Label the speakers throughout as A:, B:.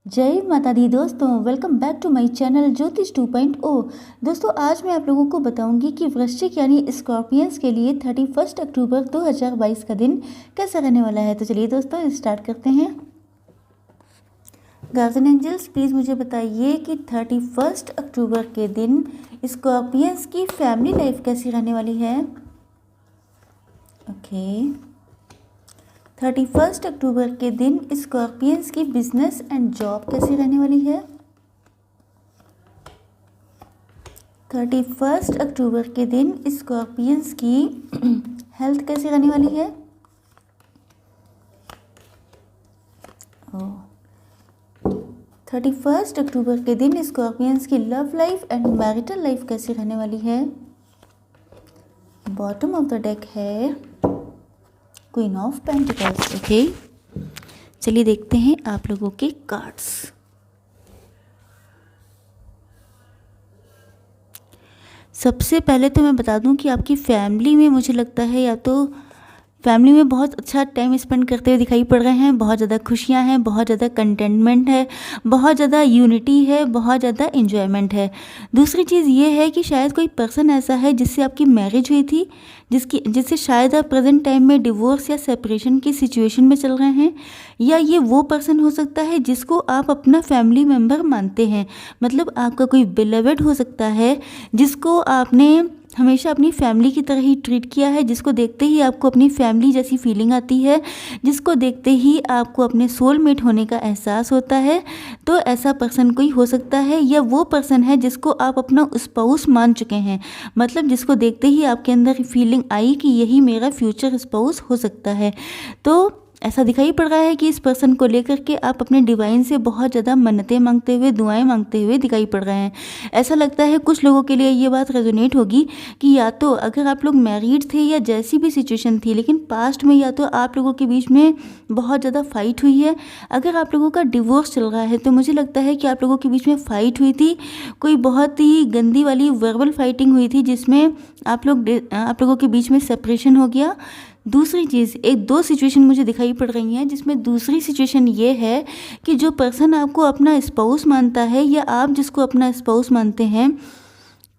A: जय माता दी दोस्तों, welcome back to my channel Jyotish 2.0। दोस्तों, आज मैं आप लोगों को बताऊंगी कि वृश्चिक यानी स्कॉर्पियंस के लिए 31 अक्टूबर 2022 का दिन कैसा रहने वाला है। तो चलिए दोस्तों स्टार्ट करते हैं। गार्जियन एंजल्स प्लीज़ मुझे बताइए कि 31 अक्टूबर के दिन स्कॉर्पियंस की फैमिली लाइफ कैसी रहने वाली है। ओके 31 अक्टूबर के दिन स्कॉर्पियंस की बिजनेस एंड जॉब कैसी रहने वाली है। 31 अक्टूबर के दिन स्कॉर्पियंस की हेल्थ कैसी रहने वाली है। 31 अक्टूबर के दिन स्कॉर्पियंस की love life and marital life कैसी रहने वाली है। बॉटम ऑफ द डेक है क्वीन ऑफ पेंटिकल्स। ओके, चलिए देखते हैं आप लोगों के कार्ड्स। सबसे पहले तो मैं बता दूं कि आपकी फैमिली में मुझे लगता है या तो फैमिली में बहुत अच्छा टाइम स्पेंड करते हुए दिखाई पड़ रहे हैं। बहुत ज़्यादा खुशियां हैं, बहुत ज़्यादा कंटेंटमेंट है, बहुत ज़्यादा यूनिटी है, बहुत ज़्यादा एंजॉयमेंट है। दूसरी चीज़ ये है कि शायद कोई पर्सन ऐसा है जिससे आपकी मैरिज हुई थी, जिससे शायद आप प्रेजेंट टाइम में डिवोर्स या सेपरेशन की सिचुएशन में चल रहे हैं, या ये वो पर्सन हो सकता है जिसको आप अपना फैमिली मेम्बर मानते हैं। मतलब आपका कोई बिलवेड हो सकता है जिसको आपने हमेशा अपनी फैमिली की तरह ही ट्रीट किया है, जिसको देखते ही आपको अपनी फैमिली जैसी फीलिंग आती है, जिसको देखते ही आपको अपने सोलमेट होने का एहसास होता है। तो ऐसा पर्सन कोई हो सकता है, या वो पर्सन है जिसको आप अपना स्पाउस मान चुके हैं। मतलब जिसको देखते ही आपके अंदर फीलिंग आई कि यही मेरा फ्यूचर स्पाउस हो सकता है। तो ऐसा दिखाई पड़ रहा है कि इस पर्सन को लेकर के आप अपने डिवाइन से बहुत ज़्यादा मन्नतें मांगते हुए, दुआएं मांगते हुए दिखाई पड़ रहे हैं। ऐसा लगता है कुछ लोगों के लिए ये बात रेजोनेट होगी कि या तो अगर आप लोग मैरिड थे या जैसी भी सिचुएशन थी, लेकिन पास्ट में या तो आप लोगों के बीच में बहुत ज़्यादा फाइट हुई है। अगर आप लोगों का डिवोर्स चल रहा है तो मुझे लगता है कि आप लोगों के बीच में फाइट हुई थी, कोई बहुत ही गंदी वाली वर्बल फाइटिंग हुई थी जिसमें आप लोगों के बीच में सेपरेशन हो गया। दूसरी चीज़, एक दो सिचुएशन मुझे दिखाई पड़ रही हैं, जिसमें दूसरी सिचुएशन ये है कि जो पर्सन आपको अपना स्पाउस मानता है या आप जिसको अपना स्पाउस मानते हैं,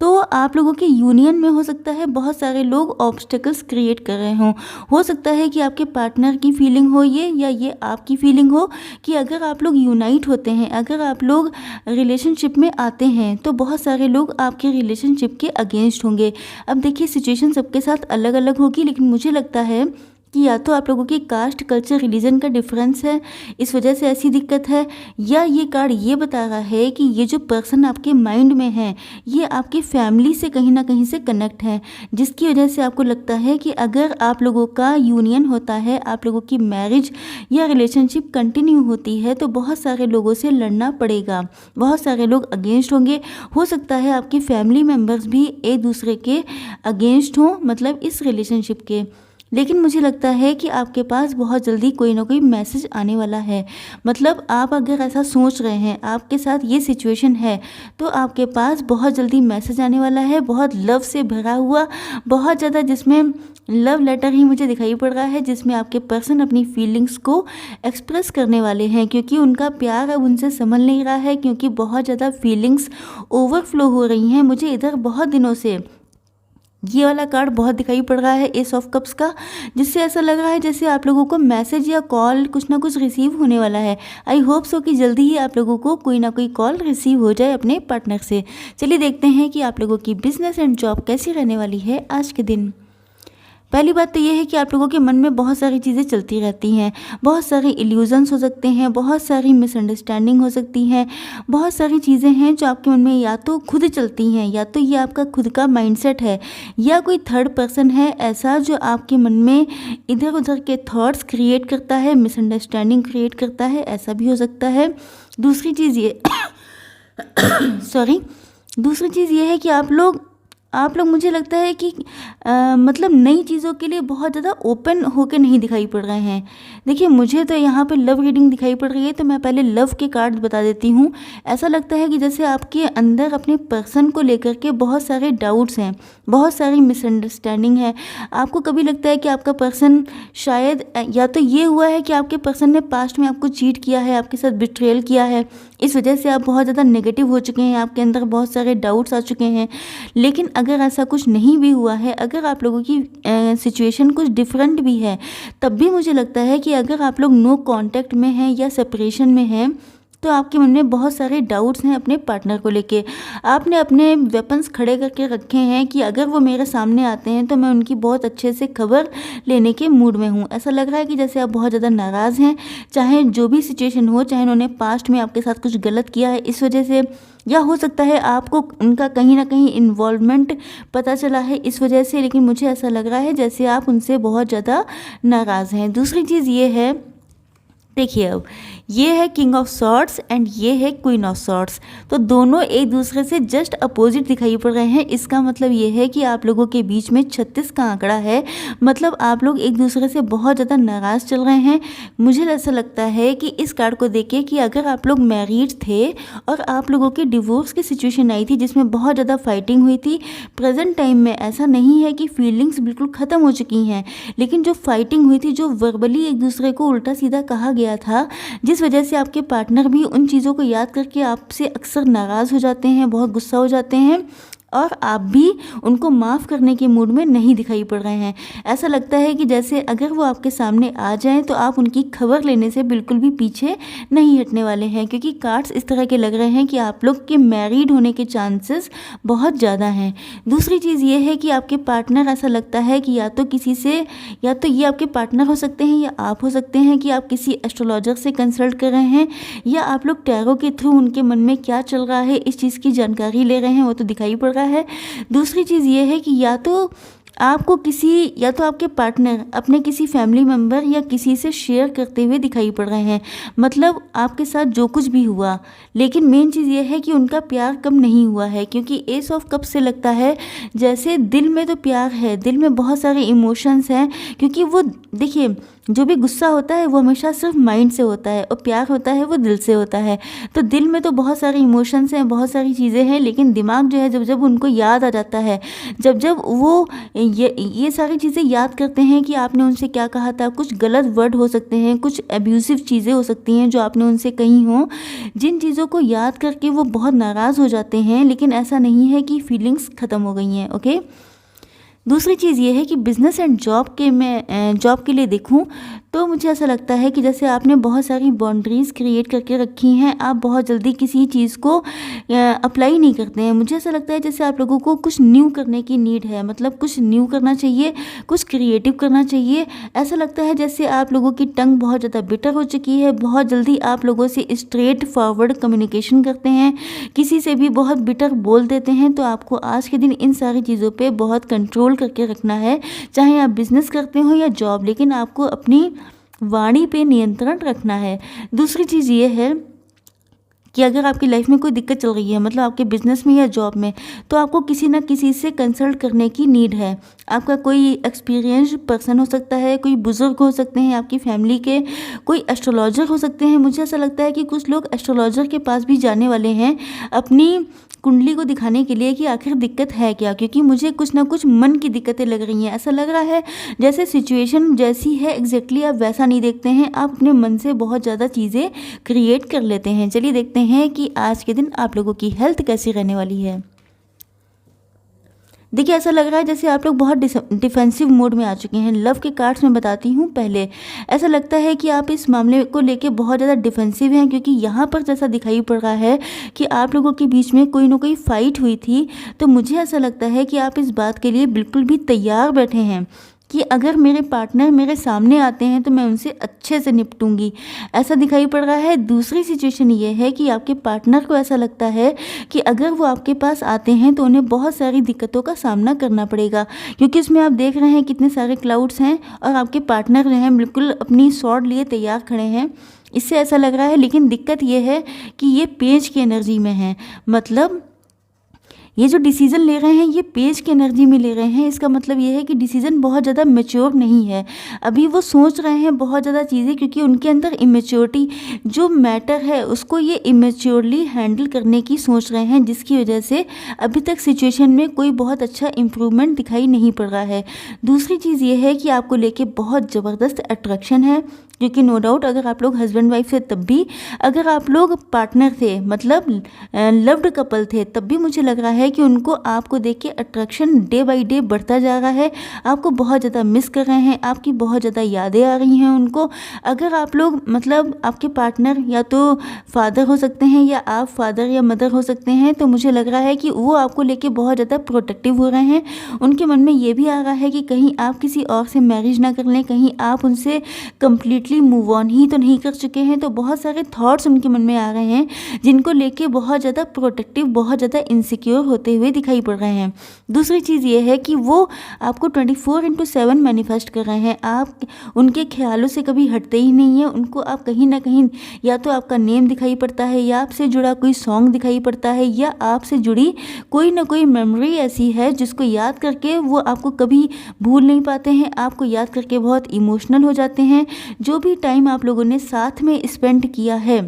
A: तो आप लोगों के यूनियन में हो सकता है बहुत सारे लोग ऑब्स्टेकल्स क्रिएट कर रहे हों। हो सकता है कि आपके पार्टनर की फीलिंग हो ये, या ये आपकी फीलिंग हो कि अगर आप लोग यूनाइट होते हैं, अगर आप लोग रिलेशनशिप में आते हैं, तो बहुत सारे लोग आपके रिलेशनशिप के अगेंस्ट होंगे। अब देखिए सिचुएशन सबके साथ अलग अलग होगी, लेकिन मुझे लगता है कि या तो आप लोगों की कास्ट, कल्चर, रिलीजन का डिफरेंस है, इस वजह से ऐसी दिक्कत है, या ये कार्ड ये बता रहा है कि ये जो पर्सन आपके माइंड में है ये आपकी फैमिली से कहीं ना कहीं से कनेक्ट है, जिसकी वजह से आपको लगता है कि अगर आप लोगों का यूनियन होता है, आप लोगों की मैरिज या रिलेशनशिप कंटिन्यू होती है, तो बहुत सारे लोगों से लड़ना पड़ेगा, बहुत सारे लोग अगेंस्ट होंगे। हो सकता है आपकी फैमिली मेम्बर्स भी एक दूसरे के अगेंस्ट हों, मतलब इस रिलेशनशिप के। लेकिन मुझे लगता है कि आपके पास बहुत जल्दी कोई ना कोई मैसेज आने वाला है। मतलब आप अगर ऐसा सोच रहे हैं, आपके साथ ये सिचुएशन है, तो आपके पास बहुत जल्दी मैसेज आने वाला है, बहुत लव से भरा हुआ, बहुत ज़्यादा, जिसमें लव लेटर ही मुझे दिखाई पड़ रहा है, जिसमें आपके पर्सन अपनी फीलिंग्स को एक्सप्रेस करने वाले हैं, क्योंकि उनका प्यार अब उनसे संभल नहीं रहा है, क्योंकि बहुत ज़्यादा फीलिंग्स ओवरफ्लो हो रही हैं। मुझे इधर बहुत दिनों से ये वाला कार्ड बहुत दिखाई पड़ रहा है, एस ऑफ कप्स का, जिससे ऐसा लग रहा है जैसे आप लोगों को मैसेज या कॉल कुछ ना कुछ रिसीव होने वाला है। आई होप सो कि जल्दी ही आप लोगों को कोई ना कोई कॉल रिसीव हो जाए अपने पार्टनर से। चलिए देखते हैं कि आप लोगों की बिजनेस एंड जॉब कैसी रहने वाली है आज के दिन। पहली बात तो ये है कि आप लोगों के मन में बहुत सारी चीज़ें चलती रहती हैं, बहुत सारे इल्यूजन्स हो सकते हैं, बहुत सारी मिसअंडरस्टैंडिंग हो सकती हैं, बहुत सारी चीज़ें हैं जो आपके मन में या तो खुद चलती हैं, या तो ये आपका खुद का माइंडसेट है, या कोई थर्ड पर्सन है ऐसा जो आपके मन में इधर उधर के थॉट्स क्रिएट करता है, मिसअंडरस्टैंडिंग क्रिएट करता है, ऐसा भी हो सकता है। दूसरी चीज़ ये दूसरी चीज़ ये है कि आप लोग आप लोग मुझे लगता है कि मतलब नई चीज़ों के लिए बहुत ज़्यादा ओपन होके नहीं दिखाई पड़ रहे हैं। देखिए, मुझे तो यहाँ पे लव रीडिंग दिखाई पड़ रही है, तो मैं पहले लव के कार्ड्स बता देती हूँ। ऐसा लगता है कि जैसे आपके अंदर अपने पर्सन को लेकर के बहुत सारे डाउट्स हैं, बहुत सारी मिसअंडरस्टैंडिंग है। आपको कभी लगता है कि आपका पर्सन शायद या तो ये हुआ है कि आपके पर्सन ने पास्ट में आपको चीट किया है, आपके साथ बिट्रेयल किया है, इस वजह से आप बहुत ज़्यादा नेगेटिव हो चुके हैं, आपके अंदर बहुत सारे डाउट्स आ चुके हैं। लेकिन अगर ऐसा कुछ नहीं भी हुआ है, अगर आप लोगों की सिचुएशन कुछ डिफरेंट भी है, तब भी मुझे लगता है कि अगर आप लोग नो कांटेक्ट में हैं या सेपरेशन में हैं, तो आपके मन में बहुत सारे डाउट्स हैं अपने पार्टनर को लेके। आपने अपने वेपन्स खड़े करके रखे हैं कि अगर वो मेरे सामने आते हैं तो मैं उनकी बहुत अच्छे से खबर लेने के मूड में हूँ। ऐसा लग रहा है कि जैसे आप बहुत ज़्यादा नाराज़ हैं, चाहे जो भी सिचुएशन हो, चाहे उन्होंने पास्ट में आपके साथ कुछ गलत किया है इस वजह से, या हो सकता है आपको उनका कहीं ना कहीं इन्वॉल्वमेंट पता चला है इस वजह से, लेकिन मुझे ऐसा लग रहा है जैसे आप उनसे बहुत ज़्यादा नाराज़ हैं। दूसरी चीज़ ये है, देखिए अब ये है किंग ऑफ सॉर्ड्स एंड ये है क्वीन ऑफ सॉर्ड्स, तो दोनों एक दूसरे से जस्ट अपोजिट दिखाई पड़ रहे हैं। इसका मतलब ये है कि आप लोगों के बीच में 36 का आंकड़ा है, मतलब आप लोग एक दूसरे से बहुत ज़्यादा नाराज़ चल रहे हैं। मुझे ऐसा लगता है कि इस कार्ड को देख के कि अगर आप लोग मैरिड थे और आप लोगों की डिवोर्स की सिचुएशन आई थी जिसमें बहुत ज़्यादा फाइटिंग हुई थी, प्रेजेंट टाइम में ऐसा नहीं है कि फीलिंग्स बिल्कुल ख़त्म हो चुकी हैं, लेकिन जो फाइटिंग हुई थी, जो वर्बली एक दूसरे को उल्टा सीधा कहा गया था, जिस वजह से आपके पार्टनर भी उन चीज़ों को याद करके आपसे अक्सर नाराज़ हो जाते हैं, बहुत गुस्सा हो जाते हैं, और आप भी उनको माफ़ करने के मूड में नहीं दिखाई पड़ रहे हैं। ऐसा लगता है कि जैसे अगर वो आपके सामने आ जाएं तो आप उनकी खबर लेने से बिल्कुल भी पीछे नहीं हटने वाले हैं, क्योंकि कार्ड्स इस तरह के लग रहे हैं कि आप लोग के मैरिड होने के चांसेस बहुत ज़्यादा हैं। दूसरी चीज़ ये है कि आपके पार्टनर, ऐसा लगता है कि या तो किसी से, या तो ये आपके पार्टनर हो सकते हैं या आप हो सकते हैं कि आप किसी एस्ट्रोलॉजर से कंसल्ट कर रहे हैं, या आप लोग टैरो के थ्रू उनके मन में क्या चल रहा है इस चीज़ की जानकारी ले रहे हैं, वो तो दिखाई पड़ रहा है। दूसरी चीज़ ये है कि या तो आपको किसी, या तो आपके पार्टनर अपने किसी फैमिली मेम्बर या किसी से शेयर करते हुए दिखाई पड़ रहे हैं, मतलब आपके साथ जो कुछ भी हुआ। लेकिन मेन चीज़ ये है कि उनका प्यार कम नहीं हुआ है, क्योंकि एस ऑफ कप से लगता है जैसे दिल में तो प्यार है, दिल में बहुत सारे इमोशंस हैं, क्योंकि वो देखिए जो भी गुस्सा होता है वो हमेशा सिर्फ माइंड से होता है और प्यार होता है वो दिल से होता है। तो दिल में तो बहुत सारे इमोशंस हैं, बहुत सारी चीज़ें हैं, लेकिन दिमाग जो है जब जब उनको याद आ जाता है, जब जब वो ये सारी चीज़ें याद करते हैं कि आपने उनसे क्या कहा था, कुछ गलत वर्ड हो सकते हैं, कुछ एब्यूसिव चीज़ें हो सकती हैं जो आपने उनसे कही हों, जिन चीज़ों को याद करके वो बहुत नाराज़ हो जाते हैं, लेकिन ऐसा नहीं है कि फीलिंग्स ख़त्म हो गई हैं। ओके, दूसरी चीज़ ये है कि बिज़नेस एंड जॉब के मैं जॉब के लिए देखूं तो मुझे ऐसा लगता है कि जैसे आपने बहुत सारी बाउंड्रीज़ क्रिएट करके रखी हैं, आप बहुत जल्दी किसी चीज़ को अप्लाई नहीं करते हैं। मुझे ऐसा लगता है जैसे आप लोगों को कुछ न्यू करने की नीड है, मतलब कुछ न्यू करना चाहिए, कुछ क्रिएटिव करना चाहिए। ऐसा लगता है जैसे आप लोगों की टंग बहुत ज़्यादा बिटर हो चुकी है, बहुत जल्दी आप लोगों से स्ट्रेट फॉरवर्ड कम्युनिकेशन करते हैं, किसी से भी बहुत बिटर बोल देते हैं। तो आपको आज के दिन इन सारी चीज़ों पर बहुत कंट्रोल करके रखना है, चाहे आप बिजनेस करते हो या जॉब, लेकिन आपको अपनी वाणी पे नियंत्रण रखना है। दूसरी चीज़ ये है कि अगर आपकी लाइफ में कोई दिक्कत चल रही है, मतलब आपके बिजनेस में या जॉब में, तो आपको किसी ना किसी से कंसल्ट करने की नीड है। आपका कोई एक्सपीरियंस पर्सन हो सकता है, कोई बुजुर्ग हो सकते हैं आपकी फैमिली के, कोई एस्ट्रोलॉजर हो सकते हैं। मुझे ऐसा लगता है कि कुछ लोग एस्ट्रोलॉजर के पास भी जाने वाले हैं अपनी कुंडली को दिखाने के लिए कि आखिर दिक्कत है क्या, क्योंकि मुझे कुछ ना कुछ मन की दिक्कतें लग रही हैं। ऐसा लग रहा है जैसे सिचुएशन जैसी है एग्जैक्टली आप वैसा नहीं देखते हैं, आप अपने मन से बहुत ज़्यादा चीज़ें क्रिएट कर लेते हैं। चलिए देखते हैं कि आज के दिन आप लोगों की हेल्थ कैसी रहने वाली है। देखिए, ऐसा लग रहा है जैसे आप लोग बहुत डिफेंसिव मोड में आ चुके हैं। लव के कार्ड्स में बताती हूँ पहले, ऐसा लगता है कि आप इस मामले को लेके बहुत ज़्यादा डिफेंसिव हैं, क्योंकि यहाँ पर जैसा दिखाई पड़ रहा है कि आप लोगों के बीच में कोई ना कोई फाइट हुई थी। तो मुझे ऐसा लगता है कि आप इस बात के लिए बिल्कुल भी तैयार बैठे हैं कि अगर मेरे पार्टनर मेरे सामने आते हैं तो मैं उनसे अच्छे से निपटूंगी, ऐसा दिखाई पड़ रहा है। दूसरी सिचुएशन ये है कि आपके पार्टनर को ऐसा लगता है कि अगर वो आपके पास आते हैं तो उन्हें बहुत सारी दिक्कतों का सामना करना पड़ेगा, क्योंकि इसमें आप देख रहे हैं कितने सारे क्लाउड्स हैं और आपके पार्टनर जो हैं बिल्कुल अपनी स्वॉर्ड लिए तैयार खड़े हैं। इससे ऐसा लग रहा है, लेकिन दिक्कत ये है कि ये पेज की एनर्जी में है, मतलब ये जो डिसीज़न ले रहे हैं ये पेज की एनर्जी में ले रहे हैं। इसका मतलब ये है कि डिसीज़न बहुत ज़्यादा मैच्योर नहीं है। अभी वो सोच रहे हैं बहुत ज़्यादा चीज़ें, क्योंकि उनके अंदर इमेच्योरिटी जो मैटर है उसको ये इमेच्योरली हैंडल करने की सोच रहे हैं, जिसकी वजह से अभी तक सिचुएशन में कोई बहुत अच्छा इम्प्रूवमेंट दिखाई नहीं पड़ रहा है। दूसरी चीज़ ये है कि आपको लेके बहुत ज़बरदस्त अट्रैक्शन है, क्योंकि नो डाउट अगर आप लोग हस्बैंड वाइफ थे तब भी, अगर आप लोग पार्टनर थे मतलब लव्ड कपल थे तब भी मुझे लग रहा है कि उनको आपको देख के अट्रैक्शन डे बाय डे बढ़ता जा रहा है। आपको बहुत ज़्यादा मिस कर रहे हैं, आपकी बहुत ज़्यादा यादें आ रही हैं उनको। अगर आप लोग मतलब आपके पार्टनर या तो फादर हो सकते हैं या आप फादर या मदर हो सकते हैं, तो मुझे लग रहा है कि वो आपको लेके बहुत ज़्यादा प्रोटेक्टिव हो रहे हैं। उनके मन में ये भी आ रहा है कि कहीं आप किसी और से मैरिज ना कर लें, कहीं आप उनसे कंप्लीटली मूव ऑन ही तो नहीं कर चुके हैं। तो बहुत सारे थॉट्स उनके मन में आ रहे हैं जिनको लेके बहुत ज़्यादा प्रोटेक्टिव, बहुत ज़्यादा इनसिक्योर होते हुए दिखाई पड़ रहे हैं। दूसरी चीज़ ये है कि वो आपको 24/7 मैनिफेस्ट कर रहे हैं। आप उनके ख्यालों से कभी हटते ही नहीं है। उनको आप कहीं ना कहीं या तो आपका नेम दिखाई पड़ता है, या आपसे जुड़ा कोई सॉन्ग दिखाई पड़ता है, या आपसे जुड़ी कोई ना कोई मेमोरी ऐसी है जिसको याद करके वो आपको कभी भूल नहीं पाते हैं। आपको याद करके बहुत इमोशनल हो जाते हैं। जो भी टाइम आप लोगों ने साथ में स्पेंड किया है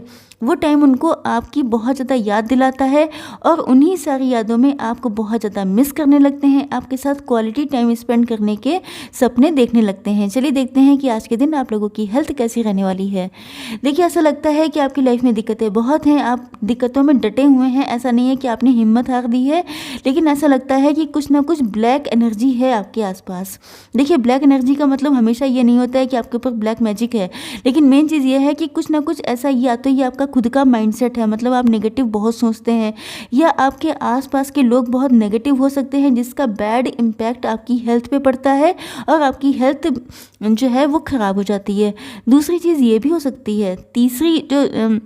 A: वो टाइम उनको आपकी बहुत ज़्यादा याद दिलाता है, और उन्हीं सारी यादों में आपको बहुत ज़्यादा मिस करने लगते हैं। आपके साथ क्वालिटी टाइम स्पेंड करने के सपने देखने लगते हैं। चलिए देखते हैं कि आज के दिन आप लोगों की हेल्थ कैसी रहने वाली है। देखिए, ऐसा लगता है कि आपकी लाइफ में दिक्कतें बहुत हैं, आप दिक्कतों में डटे हुए हैं। ऐसा नहीं है कि आपने हिम्मत हार दी है, लेकिन ऐसा लगता है कि कुछ ना कुछ ब्लैक एनर्जी है आपके आसपास। देखिए, ब्लैक एनर्जी का मतलब हमेशा ये नहीं होता है कि आपके ऊपर ब्लैक मैजिक है, लेकिन मेन चीज़ ये है कि कुछ ना कुछ ऐसा, या तो ये आपका खुद का माइंडसेट है, मतलब आप नेगेटिव बहुत सोचते हैं, या आपके आसपास के लोग बहुत नेगेटिव हो सकते हैं, जिसका बैड इम्पैक्ट आपकी हेल्थ पे पड़ता है और आपकी हेल्थ जो है वो ख़राब हो जाती है। दूसरी चीज़ ये भी हो सकती है, तीसरी जो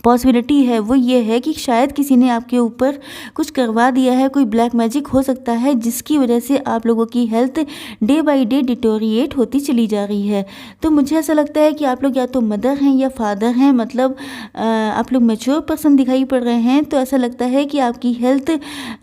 A: पॉसिबिलिटी है वो ये है कि शायद किसी ने आपके ऊपर कुछ करवा दिया है, कोई ब्लैक मैजिक हो सकता है, जिसकी वजह से आप लोगों की health day by day deteriorate होती चली जा रही है। तो मुझे ऐसा लगता है कि आप लोग या तो मदर हैं या फादर हैं, मतलब आप लोग मैच्योर पर्सन दिखाई पड़ रहे हैं। तो ऐसा लगता है कि आपकी हेल्थ,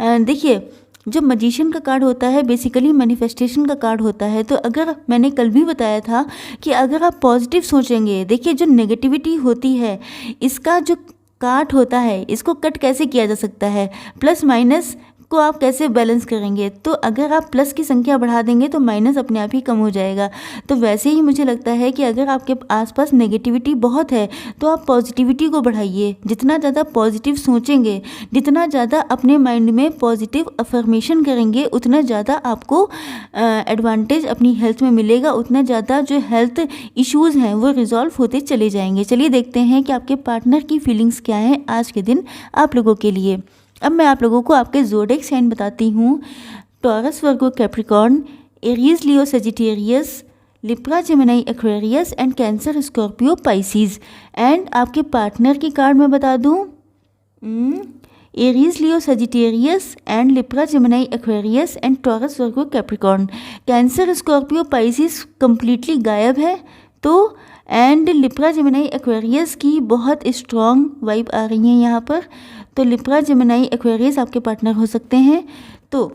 A: देखिए, जो मजिशियन का कार्ड होता है बेसिकली मैनिफेस्टेशन का कार्ड होता है। तो अगर मैंने कल भी बताया था कि अगर आप पॉजिटिव सोचेंगे, देखिए जो नेगेटिविटी होती है इसका जो काट होता है इसको कट कैसे किया जा सकता है, प्लस माइनस को आप कैसे बैलेंस करेंगे। तो अगर आप प्लस की संख्या बढ़ा देंगे तो माइनस अपने आप ही कम हो जाएगा। तो वैसे ही मुझे लगता है कि अगर आपके आसपास नेगेटिविटी बहुत है तो आप पॉजिटिविटी को बढ़ाइए। जितना ज़्यादा पॉजिटिव सोचेंगे, जितना ज़्यादा अपने माइंड में पॉजिटिव अफर्मेशन करेंगे, उतना ज़्यादा आपको एडवांटेज अपनी हेल्थ में मिलेगा, उतना ज़्यादा जो हेल्थ इश्यूज़ हैं वो रिजॉल्व होते चले जाएंगे। चलिए देखते हैं कि आपके पार्टनर की फीलिंग्स क्या हैं आज के दिन आप लोगों के लिए। अब मैं आप लोगों को आपके ज़ोडिएक साइन बताती हूँ। Taurus, Virgo, Capricorn, Aries, Leo, Sagittarius, Libra, Gemini, Aquarius and cancer, Scorpio, Pisces. And आपके पार्टनर की कार्ड मैं बता दूँ, Aries, Leo, Sagittarius and Libra, Gemini, Aquarius and taurus, Virgo, Capricorn. Cancer, Scorpio, Pisces completely गायब है। तो and Libra, Gemini, Aquarius की बहुत स्ट्रॉन्ग वाइब आ रही है यहाँ पर। तो लिब्रा, जेमिनी, एक्वेरियस आपके पार्टनर हो सकते हैं। तो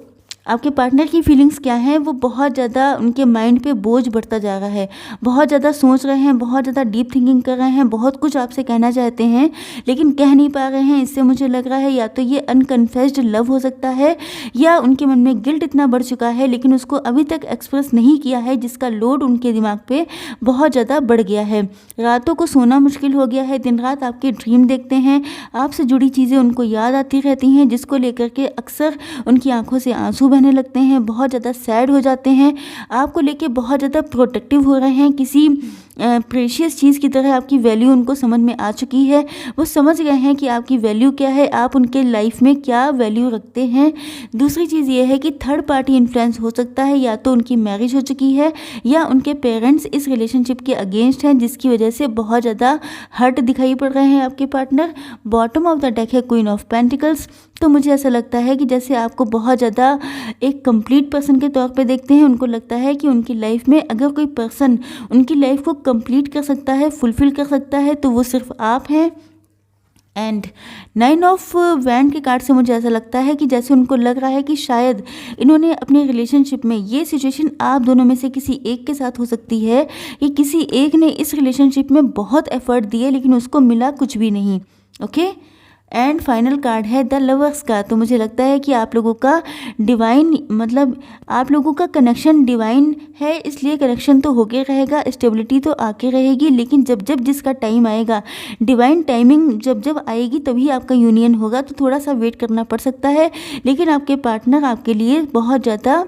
A: आपके पार्टनर की फीलिंग्स क्या हैं, वो बहुत ज़्यादा उनके माइंड पे बोझ बढ़ता जा रहा है, बहुत ज़्यादा सोच रहे हैं, बहुत ज़्यादा डीप थिंकिंग कर रहे हैं, बहुत कुछ आपसे कहना चाहते हैं लेकिन कह नहीं पा रहे हैं। इससे मुझे लग रहा है या तो ये अनकन्फेस्ड लव हो सकता है, या उनके मन में गिल्ट इतना बढ़ चुका है लेकिन उसको अभी तक एक्सप्रेस नहीं किया है, जिसका लोड उनके दिमाग पे बहुत ज़्यादा बढ़ गया है। रातों को सोना मुश्किल हो गया है, दिन रात आपके ड्रीम देखते हैं, आपसे जुड़ी चीज़ें उनको याद आती रहती हैं, जिसको लेकर के अक्सर उनकी आंखों से आंसू बहने लगते हैं, बहुत ज़्यादा सैड हो जाते हैं, आपको लेके बहुत ज़्यादा प्रोटेक्टिव हो रहे हैं। किसी प्रेशियस चीज़ की तरह आपकी वैल्यू उनको समझ में आ चुकी है। वो समझ गए हैं कि आपकी वैल्यू क्या है, आप उनके लाइफ में क्या वैल्यू रखते हैं। दूसरी चीज़ ये है कि थर्ड पार्टी इन्फ्लुएंस हो सकता है, या तो उनकी मैरिज हो चुकी है या उनके पेरेंट्स इस रिलेशनशिप के अगेंस्ट हैं, जिसकी वजह से बहुत ज़्यादा हर्ट दिखाई पड़ रहे हैं आपके partner. Bottom of the deck है क्वीन ऑफ पेंटिकल्स। तो मुझे ऐसा लगता है कि जैसे आपको बहुत ज़्यादा एक कंप्लीट पर्सन के तौर पे देखते हैं, उनको लगता है कि उनकी लाइफ में अगर कोई पर्सन उनकी लाइफ को कंप्लीट कर सकता है, फुलफिल कर सकता है, तो वो सिर्फ आप हैं। एंड 9 ऑफ वैंड के कार्ड से मुझे ऐसा लगता है कि जैसे उनको लग रहा है कि शायद इन्होंने अपने रिलेशनशिप में, ये सिचुएशन आप दोनों में से किसी एक के साथ हो सकती है कि किसी एक ने इस रिलेशनशिप में बहुत एफर्ट दिए लेकिन उसको मिला कुछ भी नहीं। ओके, एंड फाइनल कार्ड है द लवर्स का। तो मुझे लगता है कि आप लोगों का डिवाइन, मतलब आप लोगों का कनेक्शन डिवाइन है, इसलिए कनेक्शन तो होके रहेगा, स्टेबिलिटी तो आके रहेगी, लेकिन जब जब जिसका टाइम आएगा, डिवाइन टाइमिंग जब जब आएगी तभी आपका यूनियन होगा। तो थोड़ा सा वेट करना पड़ सकता है, लेकिन आपके पार्टनर आपके लिए बहुत ज़्यादा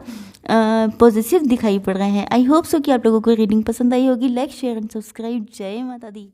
A: पॉजिटिव दिखाई पड़ रहे हैं। आई होप सो कि आप लोगों को रीडिंग पसंद आई होगी। Like share and subscribe. जय माता दी।